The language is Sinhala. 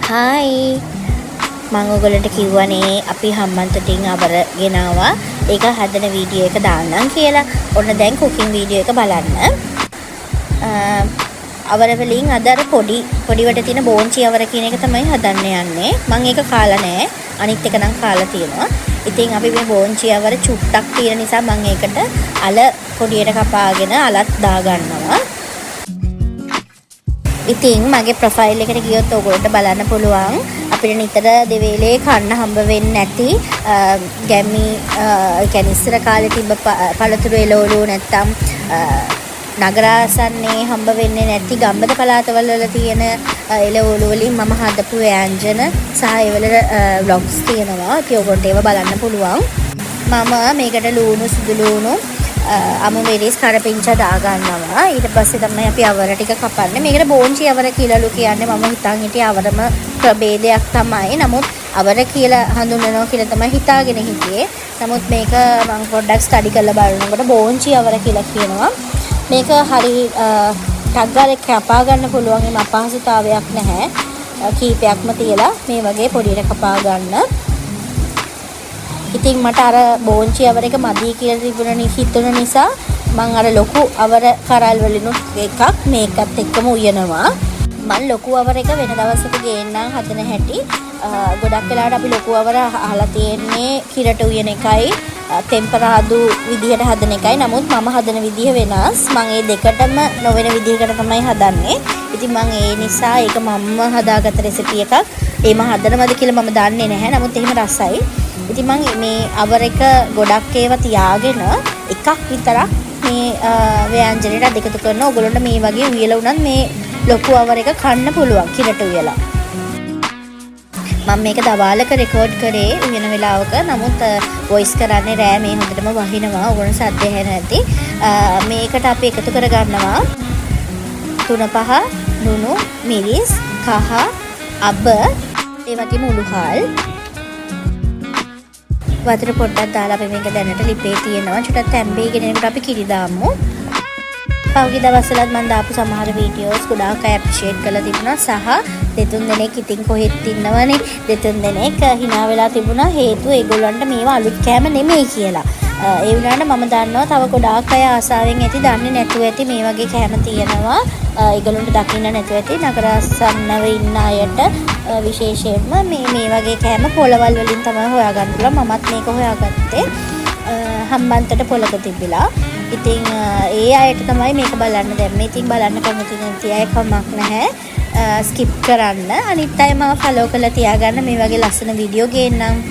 හායි මම ඔයගොල්ලන්ට කිව්වනේ අපි හම්බන්තොටින් අවර ගෙනාවා ඒක හදන වීඩියෝ එක දාන්නම් කියලා. ඔන්න දැන් කුකින් වීඩියෝ එක බලන්න. අවර වලින් අද අර පොඩි වට තියෙන බෝන්චි අවර කියන එක තමයි හදන්න යන්නේ. මම ඒක කාලා නැහැ. අනිත් එක නම් කාලා තියෙනවා. ඉතින් අපි මේ බෝන්චි අවර චුට්ටක් තියෙන නිසා මම ඒකට අල පොඩියට කපාගෙන අලත් දාගන්නවා. ඉතින් මගේ ප්‍රොෆයිල් එකට ගියොත් ඔයගොල්ලන්ට බලන්න පුළුවන් අපිට නිතර දෙවේලේ කන්න හම්බ වෙන්නේ නැති ගැමි කියන්නේ ඉස්සර කාලේ තිබ්බ පළතුරු එළවලු නැත්තම් නගරාසන්නේ හම්බ වෙන්නේ නැති ගම්බද පළාතවල වල තියෙන එළවලු වලින් මම හදපු ව්‍යංජන සහ ඒවල vlogs තියෙනවා. ඉතින් ඔයගොල්ලන්ට ඒව බලන්න පුළුවන්. මම මේකට ලුණු සුදු ලුණු අමු මිරිස් කරපිංචා දාගන්නවා. ඊට පස්සේ තමයි අපි අවර ටික කපන්නේ. මේකට බෝන්චි අවර කියලාලු කියන්නේ. මම හිතන් හිටියේ අවරම ප්‍රභේදයක් තමයි. නමුත් අවර කියලා හඳුන්වනවා කියලා තමයි හිතාගෙන හිටියේ. නමුත් මේක මම පොඩ්ඩක් ස්ටඩි කරලා බලනකොට බෝන්චි අවර කියලා කියනවා. මේක හරි ටග්ගාරේ කපා ගන්න පුළුවන් එම අපහසුතාවයක් නැහැ. කීපයක්ම තියලා මේ වගේ පොඩියට කපා ගන්න. ඉතින් මට අර බෝන්චි අවර එක මදි කියලා හිතුණ නිසා මම අර ලොකු අවර කරල් වලිනුත් එකක් මේකත් එක්කම උයනවා. මම ලොකු අවර එක වෙන දවසක ගේන්නම් හදන හැටි. ගොඩක් වෙලාවට අපි ලොකු අවර අහලා තියෙන්නේ කිරට උයන එකයි ටෙම්පරාදු විදිහට හදන එකයි. නමුත් මම හදන විදිහ වෙනස්. මම මේ දෙකටම නොවන විදිහකට තමයි හදන්නේ. ඉතින් මම ඒ නිසා ඒක මම හදාගත්ත රෙසිපි එකක්. ඒම හදනවද කියලා මම දන්නේ නැහැ. නමුත් එහෙම රසයි. ඉතින් මම මේ අවර එක ගොඩක් ඒවා තියාගෙන එකක් විතරක් මේ ව්‍යංජනයට දෙකතු කරනවා. ඔයගොල්ලන්ට මේ වගේ උයලා උනත් මේ ලොකු අවර එක කන්න පුළුවන් කිරට උයලා. මම මේක දවාලක රෙකෝඩ් කරේ උයන වෙලාවක. නමුත් වොයිස් කරන්නේ රෑ මේ හොඳටම වහිනවා. ඔයගොල්ලන් සද්ද ඇහෙන්නේ නැති. මේකට අපි එකතු කර ගන්නවා 3-5 ලුණු මිරිස් කහ අබ ඒ වගේම උළුහල් වතුර පොඩ්ඩක් දාලා අපි මේක දැනට ලිපේ තියෙනවා. චුට්ටක් තැම්බේගෙන එනකොට අපි කිරි දාමු. පහුගිය දවස්වලත් මම දාපු සමහර වීඩියෝස් ගොඩාක් අය ඇප්‍රීෂিয়েට් කරලා තිබුණා. සහ දෙතුන් දෙනෙක් ඉතින් කොහෙත් ඉන්නවනේ. දෙතුන් දෙනෙක් hina වෙලා තිබුණා. හේතුව ඒගොල්ලන්ට මේවා අලුත් කෑම නෙමෙයි කියලා. ඒ වුණාට මම දන්නවා තව ගොඩාක් අය ආසාවෙන් ඇති දන්නේ නැතුව ඇති මේ වගේ කෑම තියෙනවා. ඒගොල්ලන්ට දකින්න නැතුව ඇති නගරාසන්නව ඉන්න අයට විශේෂයෙන්ම මේ වගේ කෑම පොළවල් වලින් තමයි හොයාගන්න පුළුවන්. මමත් මේක හොයාගත්තේ හම්බන්තොට පොළක තිබිලා. ඉතින් ඒ අයට තමයි මේක බලන්න දැම්මේ. ඉතින් බලන්න කැමති නැති අය කමක් නැහැ. ස්කිප් කරන්න. අනිත් අය මාව ෆලෝ කරලා තියාගන්න මේ වගේ ලස්සන වීඩියෝ ගේන්නම්.